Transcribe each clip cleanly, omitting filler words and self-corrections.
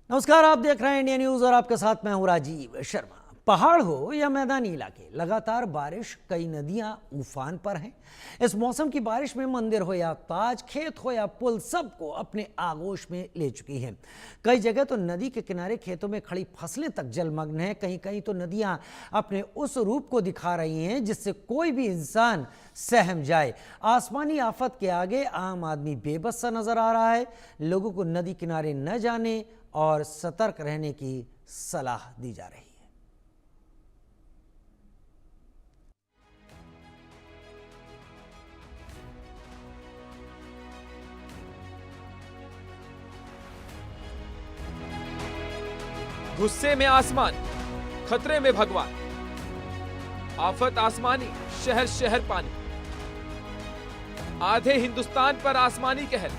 नमस्कार, आप देख रहे हैं इंडिया न्यूज और आपके साथ मैं हूं राजीव शर्मा। पहाड़ हो या मैदानी इलाके, लगातार बारिश, कई नदियां उफान पर हैं। इस मौसम की बारिश में मंदिर हो या ताज, खेत हो या पुल, सबको अपने आगोश में ले चुकी हैं। कई जगह तो नदी के किनारे खेतों में खड़ी फसलें तक जलमग्न हैं। कहीं कहीं तो नदियां अपने उस रूप को दिखा रही हैं जिससे कोई भी इंसान सहम जाए। आसमानी आफत के आगे आम आदमी बेबस सा नजर आ रहा है। लोगों को नदी किनारे न जाने और सतर्क रहने की सलाह दी जा रही है। गुस्से में आसमान, खतरे में भगवान। आफत आसमानी, शहर शहर पानी। आधे हिंदुस्तान पर आसमानी कहर।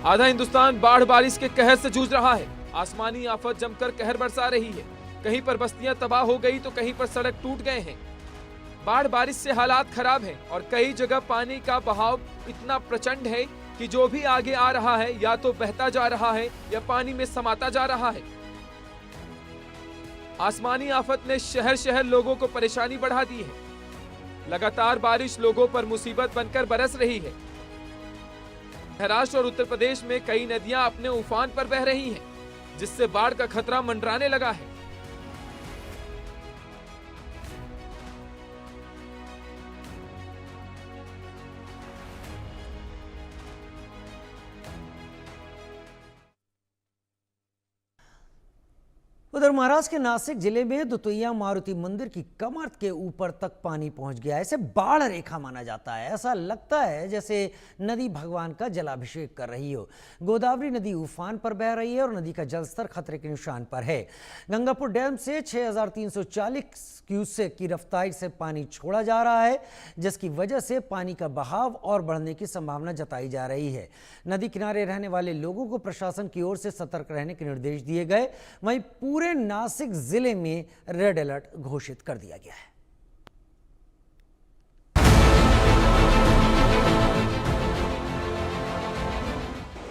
आधा हिंदुस्तान बाढ़ बारिश के कहर से जूझ रहा है। आसमानी आफत जमकर कहर बरसा रही है। कहीं पर बस्तियां तबाह हो गई तो कहीं पर सड़क टूट गए हैं। बाढ़ बारिश से हालात खराब हैं और कई जगह पानी का बहाव इतना प्रचंड है कि जो भी आगे आ रहा है या तो बहता जा रहा है या पानी में समाता जा रहा है। आसमानी आफत ने शहर शहर लोगों को परेशानी बढ़ा दी है। लगातार बारिश लोगों पर मुसीबत बनकर बरस रही है। महाराष्ट्र और उत्तर प्रदेश में कई नदियां अपने उफान पर बह रही हैं, जिससे बाढ़ का खतरा मंडराने लगा है। उधर महाराष्ट्र के नासिक जिले में दुतैया मारुति मंदिर की कमर के ऊपर तक पानी पहुंच गया है। इसे बाढ़ रेखा माना जाता है। ऐसा लगता है जैसे नदी भगवान का जलाभिषेक कर रही हो। गोदावरी नदी उफान पर बह रही है और नदी का जलस्तर खतरे के निशान पर है। गंगापुर डैम से 6340 क्यूसेक की रफ्तार से पानी छोड़ा जा रहा है, जिसकी वजह से पानी का बहाव और बढ़ने की संभावना जताई जा रही है। नदी किनारे रहने वाले लोगों को प्रशासन की ओर से सतर्क रहने के निर्देश दिए गए। वहीं पूरे नासिक जिले में रेड अलर्ट घोषित कर दिया गया है।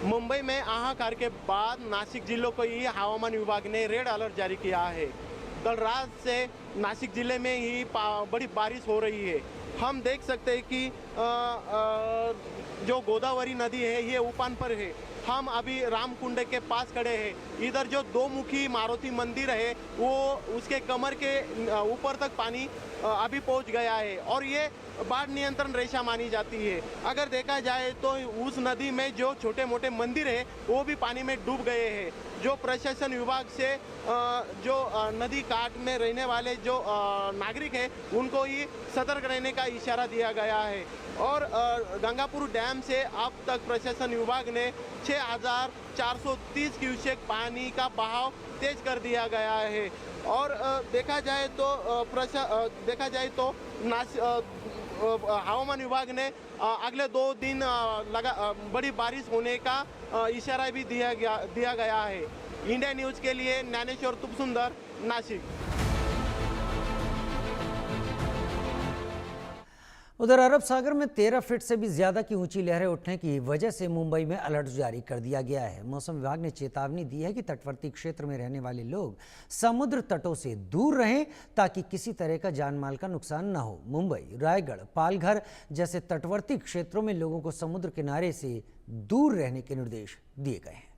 मुंबई में हाहाकार के बाद नासिक जिलों को ही हवामान विभाग ने रेड अलर्ट जारी किया है। कल रात से नासिक जिले में ही बड़ी बारिश हो रही है। हम देख सकते हैं कि जो गोदावरी नदी है ये उफान पर है। हम अभी रामकुंड के पास खड़े हैं। इधर जो दो मुखी मारुति मंदिर है वो उसके कमर के ऊपर तक पानी अभी पहुंच गया है और ये बाढ़ नियंत्रण रेखा मानी जाती है। अगर देखा जाए तो उस नदी में जो छोटे मोटे मंदिर है वो भी पानी में डूब गए हैं। जो प्रशासन विभाग से जो नदी काट में रहने वाले जो नागरिक हैं उनको ही सतर्क रहने का इशारा दिया गया है। और गंगापुर डैम से अब तक प्रशासन विभाग ने 6430 क्यूसेक पानी का बहाव तेज कर दिया गया है। और देखा जाए तो हवामान विभाग ने अगले 2 दिन बड़ी बारिश होने का इशारा भी दिया गया है। इंडिया न्यूज़ के लिए ज्ञानेश्वर तुपसुंदर, नासिक। उधर अरब सागर में 13 फीट से भी ज्यादा की ऊंची लहरें उठने की वजह से मुंबई में अलर्ट जारी कर दिया गया है। मौसम विभाग ने चेतावनी दी है कि तटवर्ती क्षेत्र में रहने वाले लोग समुद्र तटों से दूर रहें ताकि किसी तरह का जानमाल का नुकसान न हो। मुंबई, रायगढ़, पालघर जैसे तटवर्ती क्षेत्रों में लोगों को समुद्र किनारे से दूर रहने के निर्देश दिए गए हैं।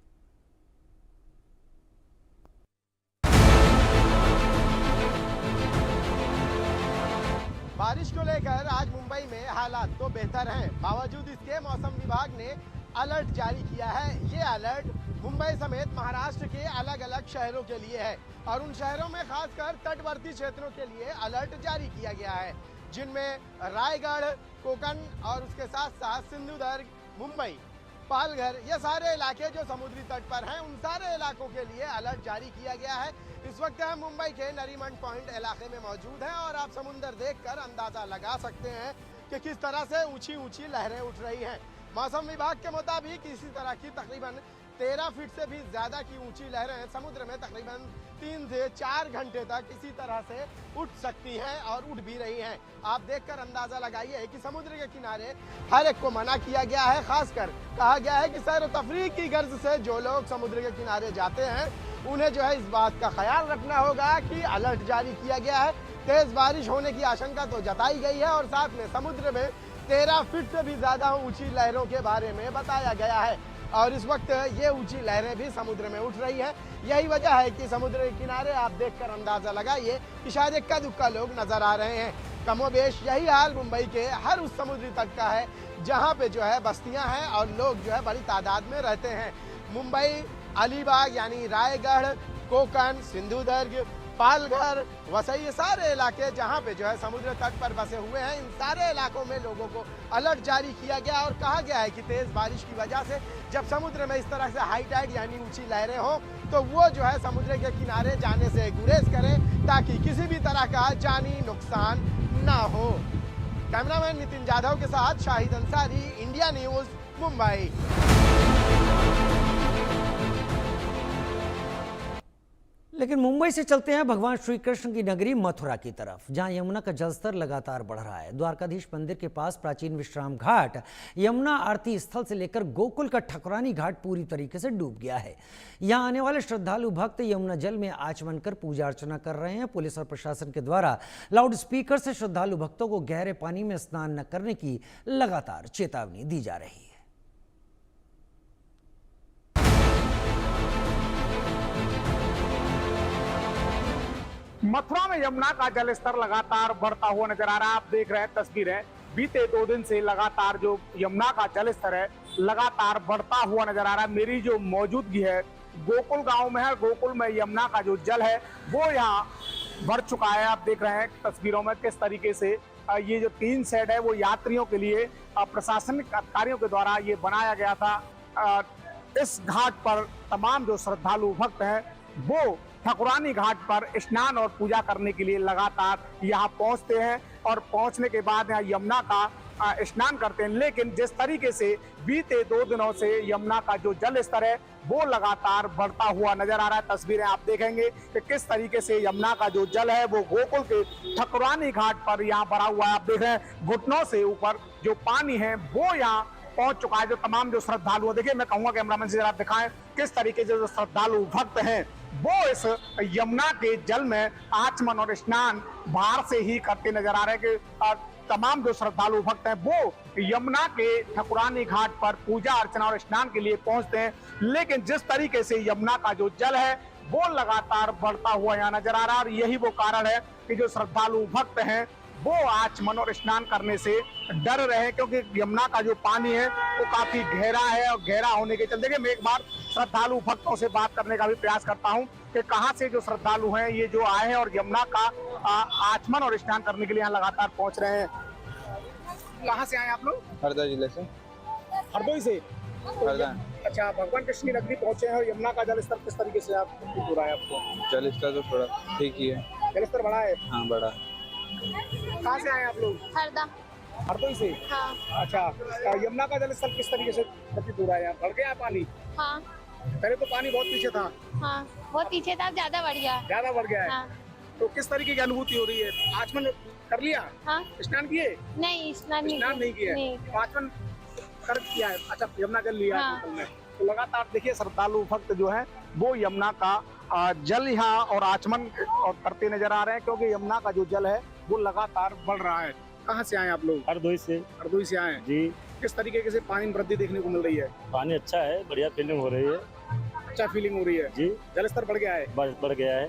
बारिश को लेकर आज मुंबई में हालात तो बेहतर हैं। बावजूद इसके मौसम विभाग ने अलर्ट जारी किया है। ये अलर्ट मुंबई समेत महाराष्ट्र के अलग अलग शहरों के लिए है और उन शहरों में खासकर तटवर्ती क्षेत्रों के लिए अलर्ट जारी किया गया है, जिनमें रायगढ़, कोकण और उसके साथ साथ सिंधुदुर्ग, मुंबई, पालघर, ये सारे इलाके जो समुद्री तट पर हैं उन सारे इलाकों के लिए अलर्ट जारी किया गया है। इस वक्त हम मुंबई के नरीमन पॉइंट इलाके में मौजूद हैं और आप समुंदर देखकर अंदाजा लगा सकते हैं कि किस तरह से ऊंची ऊंची लहरें उठ रही हैं। मौसम विभाग के मुताबिक इसी तरह की तकरीबन 13 फीट से भी ज्यादा की ऊंची लहरें समुद्र में तकरीबन 3 से 4 घंटे तक इसी तरह से उठ सकती हैं और उठ भी रही हैं। आप देखकर अंदाजा लगाइए कि समुद्र के किनारे हर एक को मना किया गया है। खासकर कहा गया है कि सैर व तफरीह की गर्ज से जो लोग समुद्र के किनारे जाते हैं उन्हें जो है इस बात का ख्याल रखना होगा कि अलर्ट जारी किया गया है। तेज बारिश होने की आशंका तो जताई गई है और साथ में समुद्र में 13 फीट से भी ज्यादा ऊंची लहरों के बारे में बताया गया है और इस वक्त ये ऊंची लहरें भी समुद्र में उठ रही हैं। यही वजह है कि समुद्र के किनारे आप देखकर अंदाजा लगाइए कि शायद इक्का दुक्का लोग नजर आ रहे हैं। कमोबेश यही हाल मुंबई के हर उस समुद्री तट का है जहां पे जो है बस्तियां हैं और लोग जो है बड़ी तादाद में रहते हैं। मुंबई, अलीबाग यानी रायगढ़, कोकन, सिंधुदुर्ग, पालघर, वसई, ये सारे इलाके जहां पे जो है समुद्र तट पर बसे हुए हैं, इन सारे इलाकों में लोगों को अलर्ट जारी किया गया और कहा गया है कि तेज बारिश की वजह से जब समुद्र में इस तरह से हाई टाइड यानी ऊंची लहरें हो तो वो जो है समुद्र के किनारे जाने से गुरेज करें ताकि किसी भी तरह का जानी नुकसान ना हो। कैमरामैन नितिन जाधव के साथ शाहिद अंसारी, इंडिया न्यूज, मुंबई। लेकिन मुंबई से चलते हैं भगवान श्री कृष्ण की नगरी मथुरा की तरफ, जहां यमुना का जलस्तर लगातार बढ़ रहा है। द्वारकाधीश मंदिर के पास प्राचीन विश्राम घाट, यमुना आरती स्थल से लेकर गोकुल का ठकुरानी घाट पूरी तरीके से डूब गया है। यहां आने वाले श्रद्धालु भक्त यमुना जल में आचमन कर पूजा अर्चना कर रहे हैं। पुलिस और प्रशासन के द्वारा लाउड स्पीकर से श्रद्धालु भक्तों को गहरे पानी में स्नान न करने की लगातार चेतावनी दी जा रही है। मथुरा में यमुना का जल स्तर लगातार बढ़ता हुआ नजर आ रहा है। आप देख रहे हैं तस्वीरें, बीते 2 दिन से लगातार जो यमुना का जल स्तर है लगातार बढ़ता हुआ नजर आ रहा है। मेरी जो मौजूदगी है गोकुल गांव में है। गोकुल में यमुना का जो जल है वो यहाँ बढ़ चुका है। आप देख रहे हैं तस्वीरों में किस तरीके से ये जो 3 शेड है वो यात्रियों के लिए प्रशासनिक अधिकारियों के द्वारा ये बनाया गया था। इस घाट पर तमाम जो श्रद्धालु भक्त हैं वो ठकुरानी घाट पर स्नान और पूजा करने के लिए लगातार यहाँ पहुँचते हैं और पहुँचने के बाद यहाँ यमुना का स्नान करते हैं। लेकिन जिस तरीके से बीते 2 दिनों से यमुना का जो जल स्तर है वो लगातार बढ़ता हुआ नजर आ रहा है। तस्वीरें आप देखेंगे कि किस तरीके से यमुना का जो जल है वो गोकुल के ठकुरानी घाट पर यहाँ बढ़ा हुआ है। आप देख रहे हैं घुटनों से ऊपर जो पानी है वो यहाँ पहुंच चुका है। जो तमाम जो श्रद्धालु, देखिए मैं कहूंगा कैमरामैन से जरा दिखाएं किस तरीके से जो श्रद्धालु भक्त हैं वो इस यमुना के जल में आचमन और स्नान बाहर से ही करते नजर आ रहे हैं। कि तमाम जो श्रद्धालु भक्त हैं वो यमुना के ठकुरानी घाट पर पूजा अर्चना और स्नान के लिए पहुंचते हैं। लेकिन जिस तरीके से यमुना का जो जल है वो लगातार बढ़ता हुआ यहाँ नजर आ रहा है और यही वो कारण है कि जो श्रद्धालु भक्त हैं वो आचमन और स्नान करने से डर रहे हैं, क्योंकि यमुना का जो पानी है वो काफी गहरा है और गहरा होने के चलते मैं एक बार श्रद्धालु भक्तों से बात करने का भी प्रयास करता हूं कि कहां से जो श्रद्धालु हैं ये जो आए हैं और यमुना का आचमन और स्नान करने के लिए यहाँ लगातार पहुंच रहे हैं। कहाँ से आए आप लोग? हरदा जिले से। हरदोई से? हरदा। अच्छा, भगवान कृष्ण की नगरी पहुंचे हैं और यमुना का जल स्तर किस तरीके से आप हो रहा है आपको? जल स्तर तो थोड़ा ठीक ही है। जल स्तर बढ़ा है? हाँ बढ़ा। कहाँ से आए आप लोग? हरदा। हरदोई से? हाँ। अच्छा, यमुना का जल स्तर किस तरीके से प्रतीत हो रहा है? यहाँ बढ़ गया पानी? हाँ। पहले तो पानी बहुत पीछे था। हाँ, बहुत पीछे था, ज्यादा बढ़ गया। ज्यादा बढ़ गया है। हाँ। तो किस तरीके की अनुभूति हो रही है? आचमन कर लिया? हाँ। स्नान किए? नहीं, स्नान नहीं किया। आचमन कर किया है? अच्छा, यमुना जल लिया है होटल में। तो लगातार देखिए श्रद्धालु भक्त जो है वो यमुना का जल यहाँ और आचमन और करते नजर आ रहे हैं, क्योंकि यमुना का जो जल है वो लगातार बढ़ रहा है। कहाँ से आए आप लोग? हरदोई से। हरदोई से आए जी। किस तरीके से पानी में वृद्धि देखने को मिल रही है? पानी अच्छा है, बढ़िया फीलिंग हो रही है। अच्छा फीलिंग हो रही है जी। जल स्तर बढ़ गया है? बढ़ गया है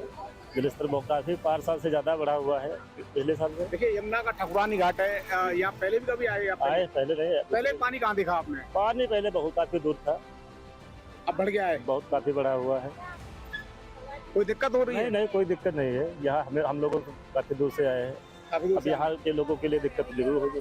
जल स्तर बहुत काफी 5 साल से ज्यादा बढ़ा हुआ है पिछले साल से। देखिए यमुना का ठकुरानी घाट है, यहाँ पहले भी कभी आए? पहले नहीं। पहले पानी कहाँ देखा आपने? पानी पहले बहुत काफी दूर था, अब बढ़ गया है? बहुत काफी बढ़ा हुआ है। कोई दिक्कत हो रही है? नहीं कोई दिक्कत नहीं है। यहाँ हम लोगों को काफी दूर से आए हैं, अब यहाँ के लोगों के लिए दिक्कत जरूर होगी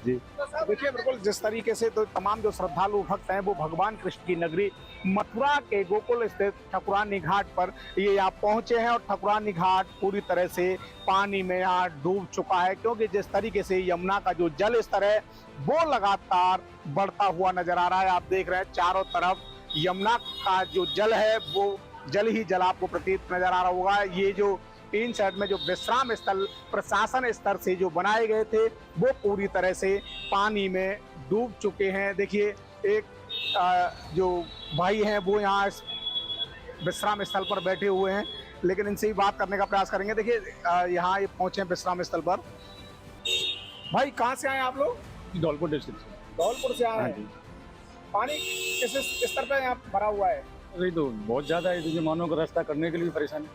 जी। देखिए बिल्कुल जिस तरीके से तो तमाम जो श्रद्धालु भक्त हैं वो भगवान कृष्ण की नगरी मथुरा के गोकुल स्थित ठकुरानी घाट पर ये यहाँ पहुंचे हैं और ठकुरानी घाट पूरी तरह से पानी में यहाँ डूब चुका है, क्योंकि जिस तरीके से यमुना का जो जल स्तर है वो लगातार बढ़ता हुआ नजर आ रहा है। आप देख रहे हैं चारों तरफ यमुना का जो जल है वो जल ही जल आपको प्रतीत नजर आ रहा होगा। ये जो तीन साइड में जो विश्राम स्थल प्रशासन स्तर से जो बनाए गए थे वो पूरी तरह से पानी में डूब चुके हैं। देखिए एक जो भाई हैं वो यहाँ विश्राम स्थल पर बैठे हुए हैं, लेकिन इनसे ही बात करने का प्रयास करेंगे। देखिए यहाँ ये पहुंचे हैं विश्राम स्थल पर। भाई कहाँ से आए आप लोग? धौलपुर डिस्ट्रिक्ट से। धौलपुर से आए हाँ हैं। जी। पानी किस स्तर पे यहाँ भरा हुआ है? अरे तो बहुत ज्यादा है, जो मानव का रास्ता करने के लिए परेशानी।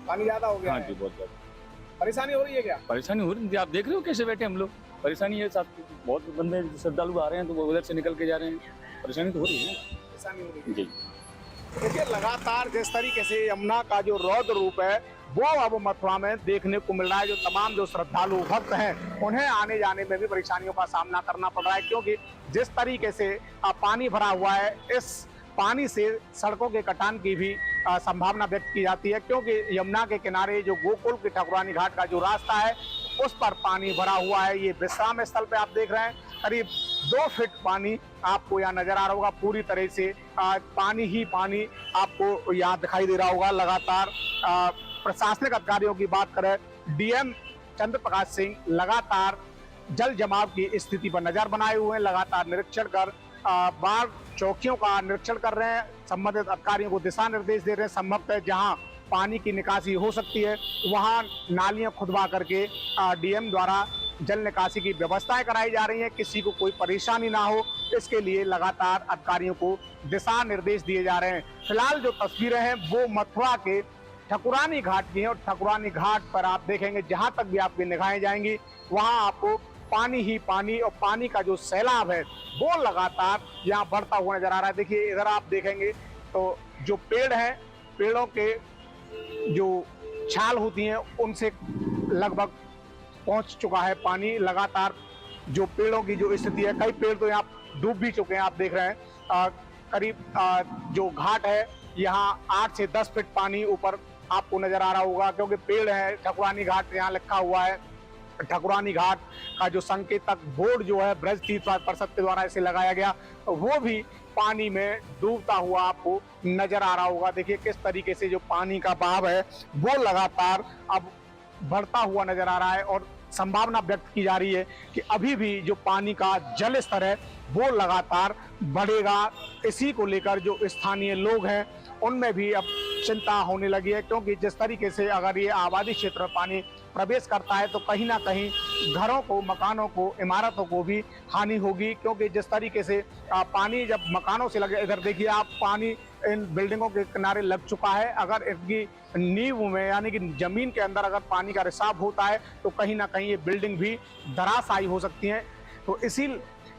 पानी ज्यादा हो गया हाँ है? जी, बहुत ज्यादा परेशानी हो रही है क्या? परेशानी हो रही है। आप देख रहे हो कैसे बैठे हम लोग, परेशानी है। साथ बहुत बंदे श्रद्धालु आ रहे हैं तो वो उधर से निकल के जा रहे हैं, परेशानी तो हो रही है। परेशानी हो रही है जी। देखिए लगातार जिस तरीके से यमुना का जो रौद्र रूप है वो अब मथुरा में देखने को मिल रहा है। जो तमाम जो श्रद्धालु भक्त हैं उन्हें आने जाने में भी परेशानियों का सामना करना पड़ रहा है, क्योंकि जिस तरीके से पानी भरा हुआ है इस पानी से सड़कों के कटान की भी संभावना व्यक्त की जाती है, क्योंकि यमुना के किनारे जो गोकुल के ठाकुरानी घाट का जो रास्ता है उस पर पानी भरा हुआ है। ये विश्राम स्थल पे आप देख रहे हैं करीब 2 फीट पानी आपको यहाँ नजर आ रहा होगा। पूरी तरह से पानी ही पानी आपको यहाँ दिखाई दे रहा होगा। लगातार प्रशासनिक अधिकारियों की बात करें, डीएम चंद्र प्रकाश सिंह लगातार जल जमाव की स्थिति पर नजर बनाए हुए हैं। लगातार निरीक्षण कर बाढ़ चौकियों का निरीक्षण कर रहे हैं, संबंधित अधिकारियों को दिशा निर्देश दे रहे हैं। संभवतः जहां पानी की निकासी हो सकती है वहां नालियां खुदवा करके डीएम द्वारा जल निकासी की व्यवस्थाएं कराई जा रही हैं, किसी को कोई परेशानी ना हो इसके लिए लगातार अधिकारियों को दिशा निर्देश दिए जा रहे हैं। फिलहाल जो तस्वीरें हैं वो मथुरा के ठाकुरानी घाट की हैं, और ठाकुरानी घाट पर आप देखेंगे जहां तक भी आपकी निगाहें जाएंगी वहां आपको पानी ही पानी और पानी का जो सैलाब है वो लगातार यहाँ बढ़ता हुआ नजर आ रहा है। देखिए इधर आप देखेंगे तो जो पेड़ हैं, पेड़ों के जो छाल होती हैं उनसे लगभग पहुंच चुका है पानी। लगातार जो पेड़ों की जो स्थिति है, कई पेड़ तो यहाँ डूब भी चुके हैं। आप देख रहे हैं करीब जो घाट है यहाँ 8 से 10 फीट पानी ऊपर आपको नजर आ रहा होगा, क्योंकि पेड़ है। ठाकुरानी घाट यहाँ लिखा हुआ है। ठाकुरानी घाट का जो संकेतक बोर्ड जो है ब्रज तीर्थ परिषद के द्वारा इसे लगाया गया, वो भी पानी में डूबता हुआ आपको नजर आ रहा होगा। देखिए किस तरीके से जो पानी का बहाव है वो लगातार अब बढ़ता हुआ नजर आ रहा है, और संभावना व्यक्त की जा रही है कि अभी भी जो पानी का जल स्तर है वो लगातार बढ़ेगा। इसी को लेकर जो स्थानीय लोग हैं उनमें भी अब चिंता होने लगी है, क्योंकि जिस तरीके से अगर ये आबादी क्षेत्र में पानी प्रवेश करता है तो कहीं ना कहीं घरों को, मकानों को, इमारतों को भी हानि होगी। क्योंकि जिस तरीके से पानी जब मकानों से लगे, इधर देखिए आप पानी इन बिल्डिंगों के किनारे लग चुका है। अगर इनकी नींव में यानी कि जमीन के अंदर अगर पानी का रिसाव होता है तो कहीं ना कहीं ये बिल्डिंग भी धराशायी हो सकती है। तो इसी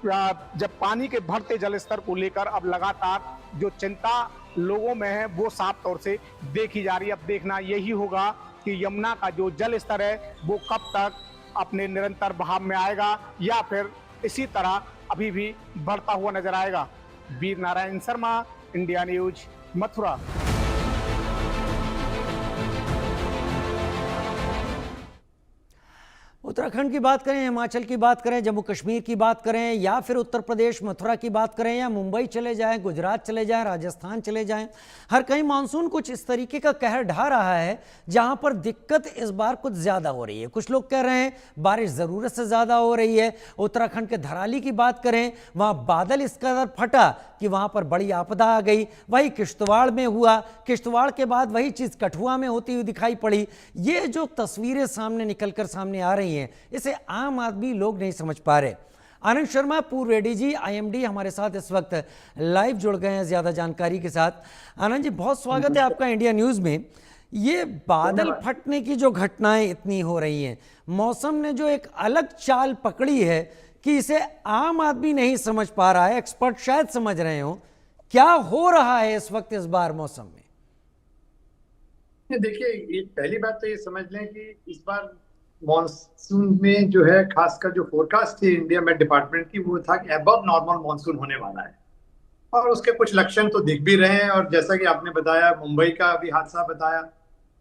जब पानी के बढ़ते जल स्तर को लेकर अब लगातार जो चिंता लोगों में है वो साफ तौर से देखी जा रही है। अब देखना यही होगा कि यमुना का जो जल स्तर है वो कब तक अपने निरंतर बहाव में आएगा या फिर इसी तरह अभी भी बढ़ता हुआ नजर आएगा। Veer Narayan Sharma, India news, Mathura. उत्तराखंड की बात करें, हिमाचल की बात करें, जम्मू कश्मीर की बात करें, या फिर उत्तर प्रदेश मथुरा की बात करें, या मुंबई चले जाएं, गुजरात चले जाएं, राजस्थान चले जाएं, हर कहीं मानसून कुछ इस तरीके का कहर ढा रहा है जहां पर दिक्कत इस बार कुछ ज़्यादा हो रही है। कुछ लोग कह रहे हैं बारिश ज़रूरत से ज़्यादा हो रही है। उत्तराखंड के धराली की बात करें, वहाँ बादल इस कदर फटा कि वहाँ पर बड़ी आपदा आ गई। वही किश्तवाड़ में हुआ, किश्तवाड़ के बाद वही चीज़ कठुआ में होती हुई दिखाई पड़ी। ये जो तस्वीरें सामने निकलकर सामने आ रही हैं इसे आम आदमी लोग नहीं समझ पा रहे। आनंद शर्मा, पूर्व एडीजी IMD, हमारे साथ इस वक्त लाइव जुड़ गए हैं ज़्यादा जानकारी के साथ। आनंद जी, बहुत स्वागत है आपका इंडिया न्यूज़ में। ये बादल फटने की जो घटनाएं इतनी हो रही हैं, मौसम ने जो एक अलग चाल पकड़ी है कि इसे आम आदमी नहीं समझ पा रहा है, एक्सपर्ट शायद समझ रहे हो। क्या हो रहा है इस वक्त इस बार मौसम में? देखिए, पहली बात तो ये समझ लें कि इस बार मॉनसून में जो है खासकर जो फोरकास्ट थी इंडिया में डिपार्टमेंट की वो था कि अबव नॉर्मल मॉनसून होने वाला है, और उसके कुछ लक्षण तो दिख भी रहे हैं। और जैसा कि आपने बताया, मुंबई का भी हादसा बताया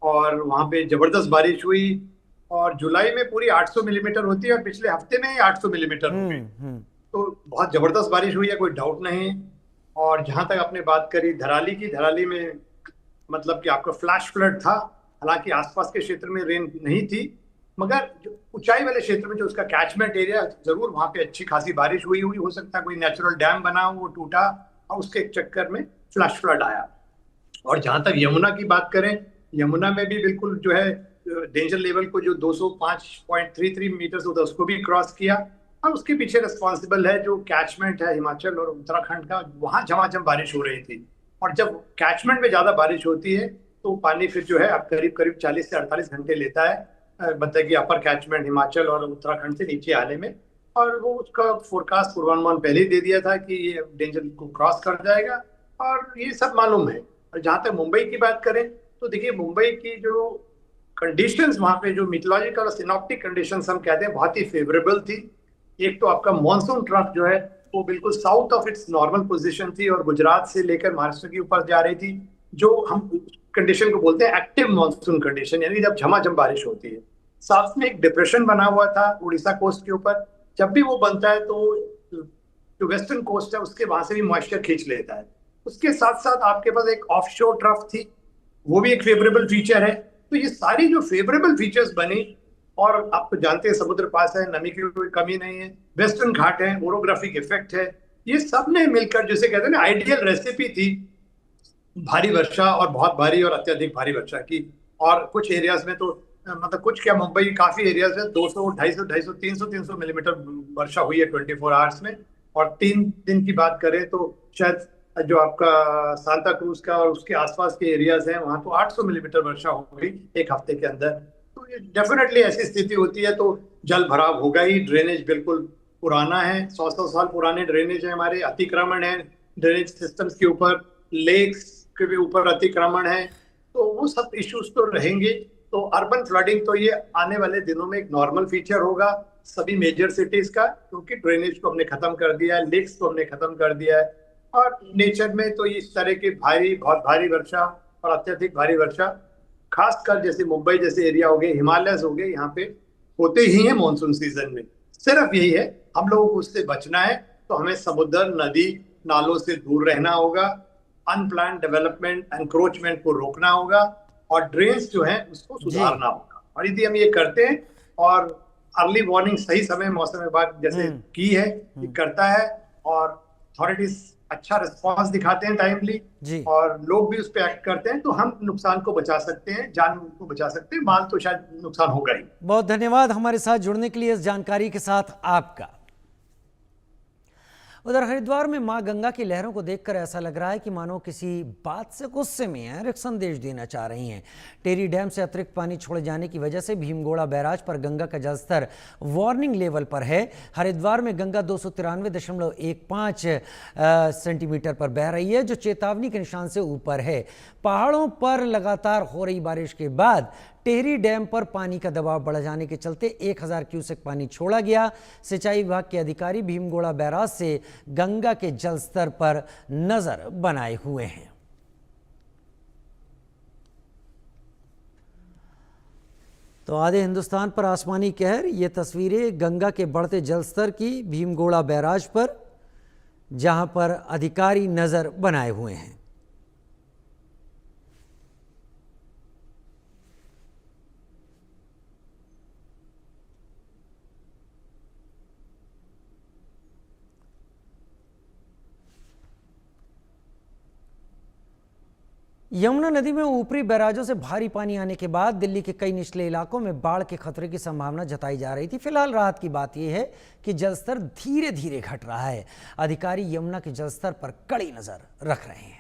और वहां पे जबरदस्त बारिश हुई, और जुलाई में पूरी 800 मिलीमीटर होती है और पिछले हफ्ते में ही 800 मिलीमीटर हो गई। तो बहुत जबरदस्त बारिश हुई है, कोई डाउट नहीं। और जहां तक आपने बात करी धराली की, धराली में मतलब कि आपका फ्लैश फ्लड था। हालांकि आसपास के क्षेत्र में रेन नहीं थी, मगर जो ऊंचाई वाले क्षेत्र में जो उसका कैचमेंट एरिया, जरूर वहां पे अच्छी खासी बारिश हुई हो सकता है कोई नेचुरल डैम बना वो टूटा और उसके चक्कर में फ्लैश फ्लड आया। और जहां तक यमुना की बात करें, यमुना में भी बिल्कुल जो है डेंजर लेवल को जो 205.33 मीटर होता है उसको भी क्रॉस किया। और उसके पीछे रिस्पॉन्सिबल है जो कैचमेंट है हिमाचल और उत्तराखंड का, वहां झमाझम बारिश हो रही थी। और जब कैचमेंट में ज्यादा बारिश होती है तो पानी फिर जो है अब करीब करीब 40 से 48 घंटे लेता है मतलब कि अपर कैचमेंट हिमाचल और उत्तराखंड से नीचे आने में। और वो उसका फोरकास्ट पूर्वानुमान पहले ही दे दिया था कि ये डेंजर को क्रॉस कर जाएगा और ये सब मालूम है। और जहां तक मुंबई की बात करें तो देखिए मुंबई की जो कंडीशंस वहां पे जो मीटोलॉजिकल और सिनॉप्टिक कंडीशंस हम कहते हैं बहुत ही फेवरेबल थी। एक तो आपका मॉनसून ट्रफ जो है वो बिल्कुल south of its normal position थी और गुजरात से लेकर महाराष्ट्र के ऊपर जा रही थी, जो हम कंडीशन को बोलते हैं एक्टिव मॉनसून कंडीशन, यानी जब झमाझम बारिश होती है। साथ में एक डिप्रेशन बना हुआ था उड़ीसा कोस्ट के ऊपर, जब भी वो बनता है तो जो वेस्टर्न कोस्ट है उसके वहां से भी मॉइस्चर खींच लेता है। उसके साथ साथ आपके पास एक ऑफशोर ट्रफ थी, वो भी एक फेवरेबल फीचर है। तो ये सारी जो फेवरेबल फीचर्स बनी, और आप तो जानते हैं समुद्र पास है, नमी की कोई कमी नहीं है, वेस्टर्न घाट है, ओरोग्राफिक इफेक्ट है, ये सब ने मिलकर जिसे कहते हैं ना आइडियल रेसिपी थी भारी वर्षा और बहुत भारी और अत्यधिक भारी वर्षा की। और कुछ एरियाज में तो मतलब कुछ क्या मुंबई काफी एरियाज में 200, 250, 300 मिलीमीटर वर्षा हुई है 24 आवर्स में। और 3 दिन की बात करें तो शायद जो आपका सांता क्रूज का और उसके आसपास के एरियाज हैं वहां तो 800 मिलीमीटर वर्षा हो गई एक हफ्ते के अंदर। तो ये डेफिनेटली ऐसी स्थिति होती है तो जल भराव होगा ही। ड्रेनेज बिल्कुल पुराना है, 100 साल पुराने ड्रेनेज है हमारे, अतिक्रमण है ड्रेनेज सिस्टम्स के ऊपर, लेक्स के भी ऊपर अतिक्रमण है, तो वो सब इश्यूज तो रहेंगे। तो अर्बन फ्लडिंग तो ये आने वाले दिनों में एक नॉर्मल फीचर होगा सभी मेजर सिटीज का, क्योंकि ड्रेनेज को हमने खत्म कर दिया है, लेक्स को हमने खत्म कर दिया है। और नेचर में तो इस तरह की भारी, बहुत भारी वर्षा और अत्यधिक भारी वर्षा खासकर जैसे मुंबई जैसे एरिया हो गए, हिमालयस हो गए, यहाँ पे होते ही हैं मॉनसून सीजन में। सिर्फ यही है हम लोगों को उससे बचना है, तो हमें समुद्र, नदी, नालों से दूर रहना होगा, अनप्लान डेवलपमेंट, एनक्रोचमेंट को रोकना होगा और ड्रेन्स जो है उसको सुधारना होगा। और यदि हम ये करते हैं और अर्ली वार्निंग सही समय मौसम विभाग जैसे की है, करता है और अथॉरिटीज अच्छा रिस्पांस दिखाते हैं टाइमली और लोग भी उस पर एक्ट करते हैं, तो हम नुकसान को बचा सकते हैं, जान को बचा सकते हैं, माल तो शायद नुकसान होगा ही। बहुत धन्यवाद हमारे साथ जुड़ने के लिए, इस जानकारी के साथ आपका। उधर हरिद्वार में मां गंगा की लहरों को देखकर ऐसा लग रहा है कि मानो किसी बात से गुस्से में है और एक संदेश देना चाह रही हैं। टेरी डैम से अतिरिक्त पानी छोड़े जाने की वजह से भीमगोड़ा बैराज पर गंगा का जलस्तर वार्निंग लेवल पर है। हरिद्वार में गंगा 293.15 सेंटीमीटर पर बह रही है, जो चेतावनी के निशान से ऊपर है। पहाड़ों पर लगातार हो रही बारिश के बाद टेहरी डैम पर पानी का दबाव बढ़ जाने के चलते 1000 क्यूसेक पानी छोड़ा गया। सिंचाई विभाग के अधिकारी भीमगोड़ा बैराज से गंगा के जलस्तर पर नजर बनाए हुए हैं। तो आधे हिंदुस्तान पर आसमानी कहर, ये तस्वीरें गंगा के बढ़ते जलस्तर की भीमगोड़ा बैराज पर, जहां पर अधिकारी नजर बनाए हुए हैं। यमुना नदी में ऊपरी बैराजों से भारी पानी आने के बाद दिल्ली के कई निचले इलाकों में बाढ़ के खतरे की संभावना जताई जा रही थी। फिलहाल राहत की बात यह है कि जलस्तर धीरे धीरे घट रहा है। अधिकारी यमुना के जलस्तर पर कड़ी नजर रख रहे हैं।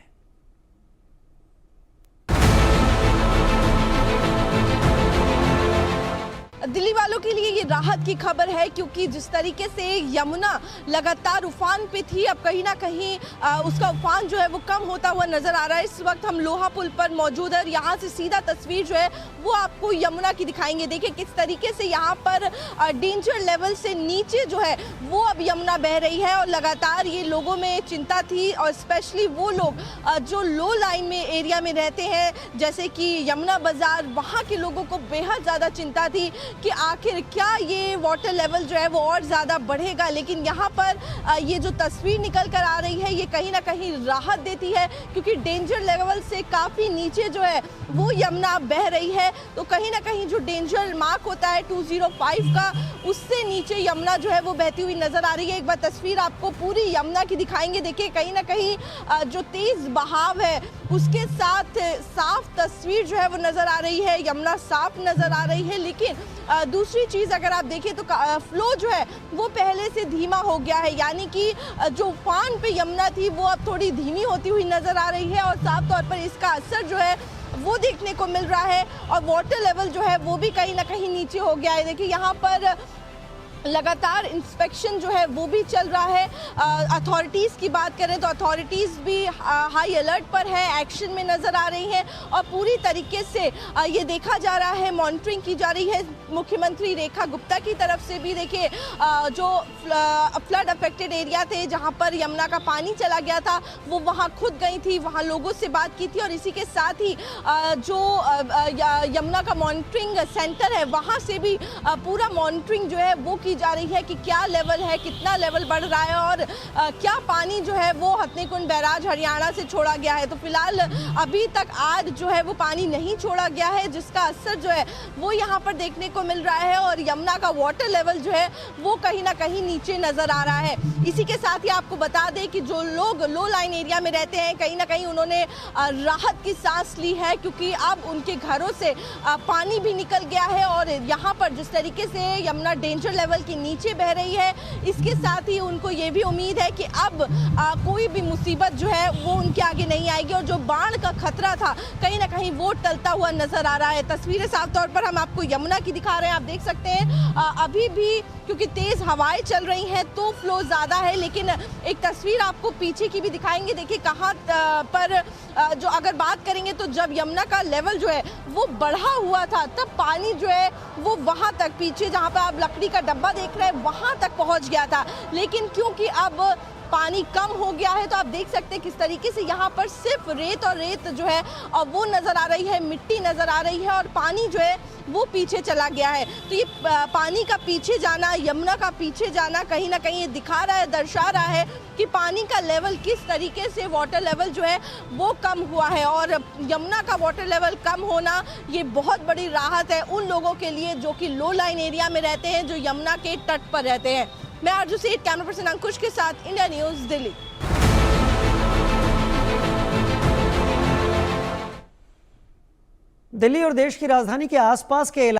दिल्ली वालों के लिए ये राहत की खबर है, क्योंकि जिस तरीके से यमुना लगातार उफान पे थी, अब कहीं ना कहीं उसका उफान जो है वो कम होता हुआ नजर आ रहा है। इस वक्त हम लोहा पुल पर मौजूद है और यहाँ से सीधा तस्वीर जो है वो आपको यमुना की दिखाएंगे। देखिए किस तरीके से यहाँ पर डेंजर लेवल से नीचे जो है वो अब यमुना बह रही है और लगातार ये लोगों में चिंता थी, और स्पेशली वो लोग जो लो लाइन में एरिया में रहते हैं जैसे कि यमुना बाजार, वहाँ के लोगों को बेहद ज़्यादा चिंता थी कि आखिर क्या ये वाटर लेवल जो है वो और ज़्यादा बढ़ेगा। लेकिन यहाँ पर ये जो तस्वीर निकल कर आ रही है ये कहीं ना कहीं राहत देती है, क्योंकि डेंजर लेवल से काफ़ी नीचे जो है वो यमुना बह रही है। तो कहीं ना कहीं जो डेंजर मार्क होता है 205 का, उससे नीचे यमुना जो है वो बहती हुई नज़र आ रही है। एक बार तस्वीर आपको पूरी यमुना की दिखाएंगे। देखिए कहीं ना कहीं जो तेज़ बहाव है उसके साथ साफ तस्वीर जो है वो नज़र आ रही है, यमुना साफ नज़र आ रही है। लेकिन दूसरी चीज़ अगर आप देखें तो फ्लो जो है वो पहले से धीमा हो गया है, यानी कि जो उफान पे यमुना थी वो अब थोड़ी धीमी होती हुई नज़र आ रही है और साफ तौर पर इसका असर जो है वो देखने को मिल रहा है। और वाटर लेवल जो है वो भी कहीं ना कहीं नीचे हो गया है। देखिए यहाँ पर लगातार इंस्पेक्शन जो है वो भी चल रहा है। अथॉरिटीज़ की बात करें तो अथॉरिटीज़ भी हाई अलर्ट पर है, एक्शन में नज़र आ रही हैं और पूरी तरीके से ये देखा जा रहा है, मॉनिटरिंग की जा रही है। मुख्यमंत्री रेखा गुप्ता की तरफ से भी देखिए जो फ्लड अफेक्टेड एरिया थे जहां पर यमुना का पानी चला गया था वो वहां खुद गई थी, वहां लोगों से बात की थी। और इसी के साथ ही जो यमुना का मॉनिटरिंग सेंटर है वहां से भी पूरा मॉनिटरिंग जो है वो की जा रही है कि क्या लेवल है, कितना लेवल बढ़ रहा है और क्या पानी जो है वो हथनीकुंड बैराज हरियाणा से छोड़ा गया है। तो फिलहाल अभी तक आज जो है वो पानी नहीं छोड़ा गया है, जिसका असर जो है वो यहाँ पर देखने को मिल रहा है और यमुना का वाटर लेवल जो है वो कहीं ना कहीं नीचे नजर आ रहा है। इसी के साथ ही आपको बता दें कि जो लोग लो लाइन एरिया में रहते हैं कहीं ना कहीं उन्होंने राहत की सांस ली है, क्योंकि अब उनके घरों से पानी भी निकल गया है। और यहाँ पर जिस तरीके से यमुना डेंजर लेवल की नीचे बह रही है, इसके साथ ही उनको ये भी उम्मीद है कि अब कोई भी मुसीबत जो है वो उनके आगे नहीं आएगी और जो बाढ़ का खतरा था कहीं ना कहीं वो टलता हुआ नजर आ रहा है। तस्वीरें साफ तौर पर हम आपको यमुना की दिखा रहे हैं, आप देख सकते हैं अभी भी क्योंकि तेज हवाएं चल रही हैं तो फ्लो ज़्यादा है। लेकिन एक तस्वीर आपको पीछे की भी दिखाएंगे। देखिए कहाँ पर जो अगर बात करेंगे तो जब यमुना का लेवल जो है वो बढ़ा हुआ था तब पानी जो है वो वहाँ तक पीछे जहाँ पर आप लकड़ी का डब्बा देख रहे हैं वहाँ तक पहुँच गया था। लेकिन क्योंकि अब पानी कम हो गया है तो आप देख सकते हैं किस तरीके से यहाँ पर सिर्फ रेत और रेत जो है और वो नज़र आ रही है, मिट्टी नज़र आ रही है और पानी जो है वो पीछे चला गया है। तो ये पानी का पीछे जाना, यमुना का पीछे जाना कहीं ना कहीं ये दिखा रहा है, दर्शा रहा है कि पानी का लेवल किस तरीके से वाटर लेवल जो है वो कम हुआ है। और यमुना का वाटर लेवल कम होना ये बहुत बड़ी राहत है उन लोगों के लिए जो कि लो लाइन एरिया में रहते हैं, जो यमुना के तट पर रहते हैं। मैं आरजू सेठ, कैमरा पर्सन अंकुश के साथ, इंडिया न्यूज़, दिल्ली। दिल्ली और देश की राजधानी के आसपास के